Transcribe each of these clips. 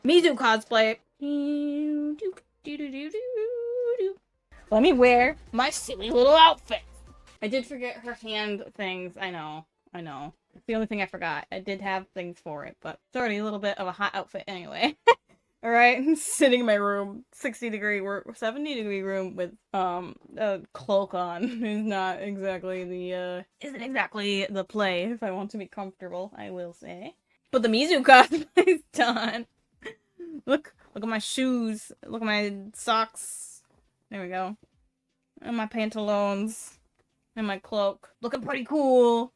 Mizu cosplay. Let me wear my silly little outfit. I did forget her hand things. I know. It's the only thing I forgot. I did have things for it, but it's already a little bit of a hot outfit anyway. Alright, I'm sitting in my room, 60-degree work, 70-degree room with a cloak on. Isn't exactly the play if I want to be comfortable, I will say. But the Mizu cosplay's done. Look at my shoes. Look at my socks. There we go. And my pantaloons. And my cloak. Looking pretty cool.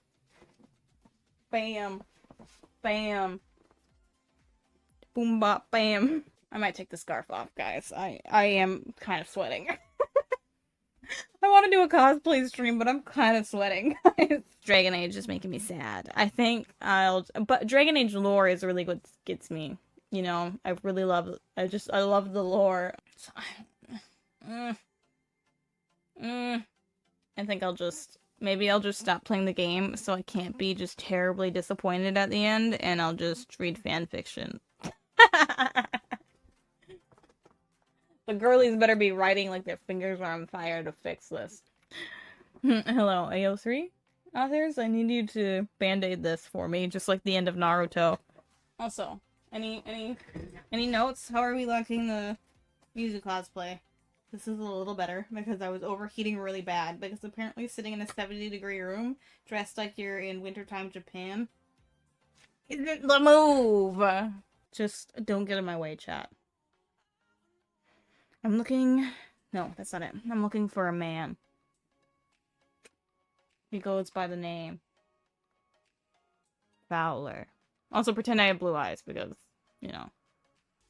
Bam. Bam. Boom bop bam. I might take the scarf off, guys. I am kind of sweating. I want to do a cosplay stream, but I'm kind of sweating. Dragon Age is making me sad. I think but Dragon Age lore is really what gets me. You know, I really love, I love the lore. So, I think maybe I'll just stop playing the game so I can't be just terribly disappointed at the end, and I'll just read fan fiction. The girlies better be writing like their fingers are on fire to fix this. Hello, AO3 authors, I need you to band-aid this for me, just like the end of Naruto. Also, any notes? How are we liking the Mizu cosplay? This is a little better because I was overheating really bad because apparently sitting in a 70-degree room dressed like you're in wintertime Japan isn't the move. Just don't get in my way, chat. I'm looking... No, that's not it. I'm looking for a man. He goes by the name Fowler. Also pretend I have blue eyes because, you know.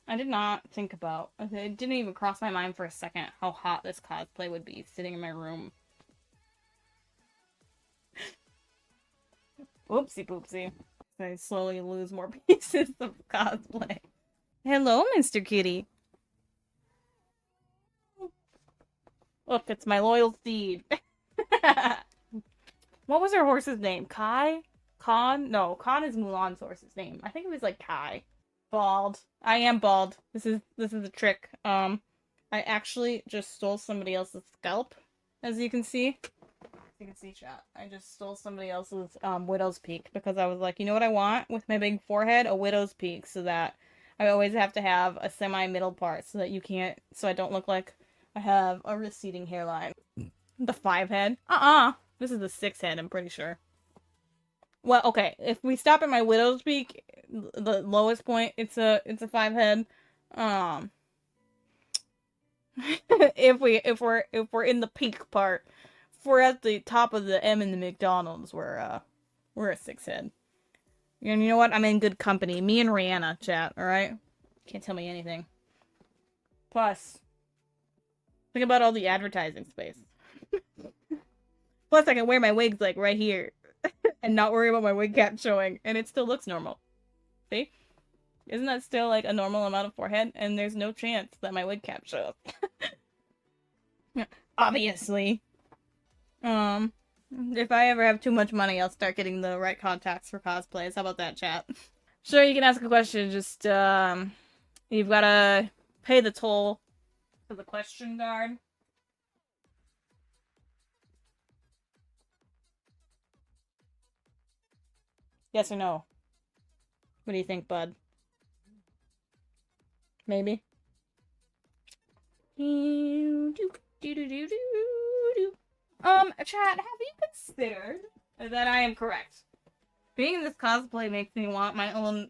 I did not think about... It didn't even cross my mind for a second how hot this cosplay would be sitting in my room. Whoopsie poopsie. I slowly lose more pieces of cosplay. Hello, Mr. Kitty. Look, it's my loyal steed. What was her horse's name? Kai? Khan? No, Khan is Mulan's horse's name. I think it was like Kai. Bald. I am bald. This is a trick. I actually just stole somebody else's scalp, as you can see. You can see, chat. I just stole somebody else's widow's peak because I was like, you know what I want with my big forehead? A widow's peak, so that I always have to have a semi-middle part so that you can't, so I don't look like I have a receding hairline. The 5 head? This is the 6 head, I'm pretty sure. Well, okay, if we stop at my widow's peak, the lowest point, it's a 5 head. If we're in the peak part, if we're at the top of the M in the McDonald's, we're a 6 head. And you know what? I'm in good company. Me and Rihanna, chat, alright? Can't tell me anything. Plus, think about all the advertising space. Plus, I can wear my wigs, like, right here. And not worry about my wig cap showing. And it still looks normal. See? Isn't that still, like, a normal amount of forehead? And there's no chance that my wig cap shows. Obviously. If I ever have too much money, I'll start getting the right contacts for cosplays. How about that, chat? Sure, you can ask a question. Just, you've gotta pay the toll for the question guard. Yes or no? What do you think, bud? Maybe? Chat, have you considered that I am correct? Being in this cosplay makes me want my own,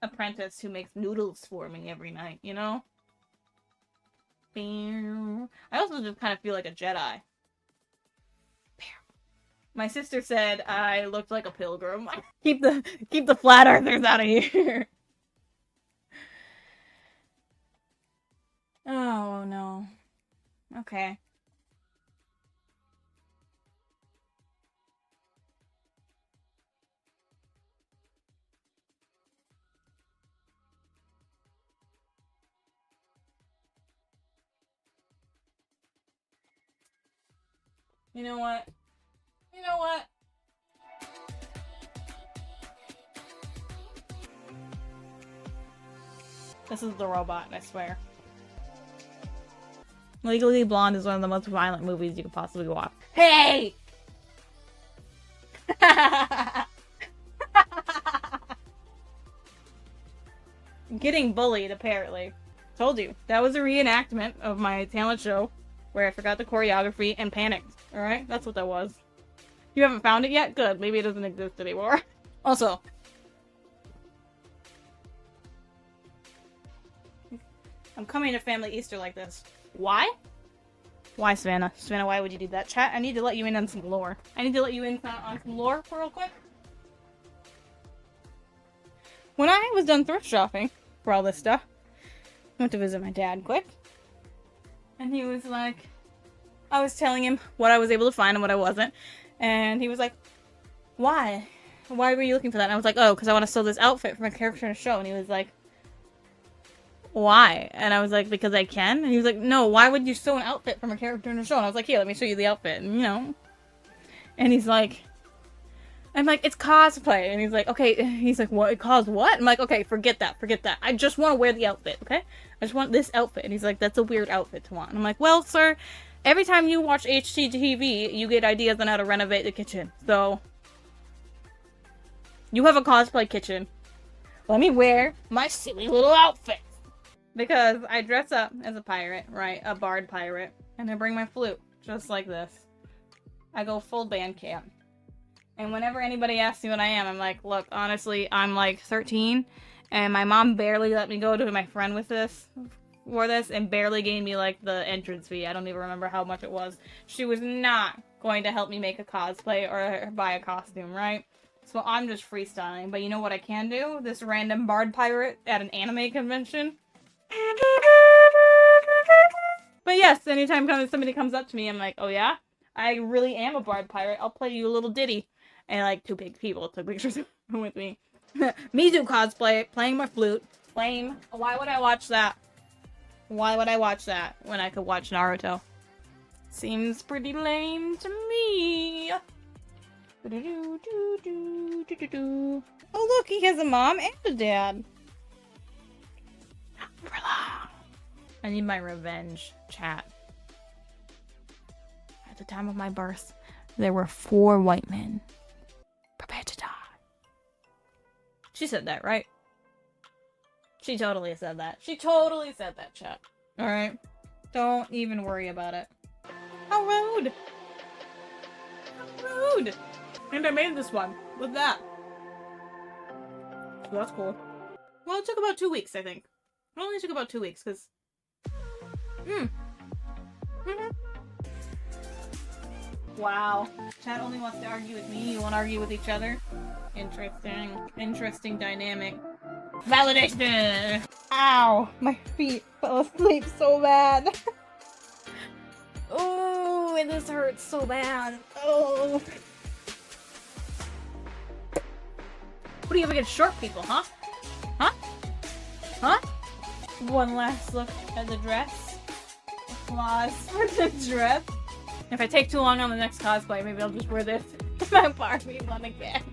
apprentice who makes noodles for me every night, you know? I also just kind of feel like a Jedi. My sister said I looked like a pilgrim. keep the flat earthers out of here. Oh no. Okay. You know what? You know what? This is the robot, I swear. Legally Blonde is one of the most violent movies you could possibly watch. Hey! Getting bullied, apparently. Told you. That was a reenactment of my talent show where I forgot the choreography and panicked. Alright? That's what that was. You haven't found it yet? Good. Maybe it doesn't exist anymore. Also, I'm coming to family Easter like this. Why? Why, Savannah? Savannah, why would you do that? Chat, I need to let you in on some lore. I need to let you in on some lore real quick. When I was done thrift shopping for all this stuff, I went to visit my dad quick. And he was like, I was telling him what I was able to find and what I wasn't. And he was like, why? Why were you looking for that? And I was like, oh, because I want to sew this outfit from a character in a show. And he was like, why? And I was like, because I can? And he was like, no, why would you sew an outfit from a character in a show? And I was like, here, let me show you the outfit. And, you know. And he's like, I'm like, it's cosplay. And he's like, okay. He's like, what? It caused what? I'm like, okay, forget that. Forget that. I just want to wear the outfit, okay? I just want this outfit. And he's like, that's a weird outfit to want. And I'm like, well, sir, every time you watch HGTV, you get ideas on how to renovate the kitchen. So, you have a cosplay kitchen. Let me wear my silly little outfit. Because I dress up as a pirate, right? A bard pirate. And I bring my flute, just like this. I go full band camp. And whenever anybody asks me what I am, I'm like, look, honestly, I'm like 13. And my mom barely let me go to my friend with this. For this. And barely gave me like the entrance fee. I don't even remember how much it was. She was not going to help me make a cosplay or buy a costume, right? So I'm just freestyling. But you know what I can do? This random bard pirate at an anime convention. But yes, anytime somebody comes up to me, I'm like, oh yeah? I really am a bard pirate. I'll play you a little ditty. And like 2 big people took pictures with me. Mizu cosplay, playing my flute. Lame. Why would I watch that? Why would I watch that when I could watch Naruto? Seems pretty lame to me. Oh look, he has a mom and a dad. Not for long. I need my revenge, chat. At the time of my birth, there were 4 white men prepared to die. She said that, right? She totally said that. She totally said that, chat. Alright? Don't even worry about it. How rude! How rude! And I made this one with that. So that's cool. Well, it took about 2 weeks, I think. It only took about 2 weeks, because... Wow. Chat only wants to argue with me. You won't argue with each other. Interesting. Interesting dynamic. Validation! Ow! My feet fell asleep so bad. Oh, and this hurts so bad. Oh. What do you have against short people, huh? Huh? Huh? One last look at the dress. Applause for the dress. If I take too long on the next cosplay, maybe I'll just wear this. My Barbie one again.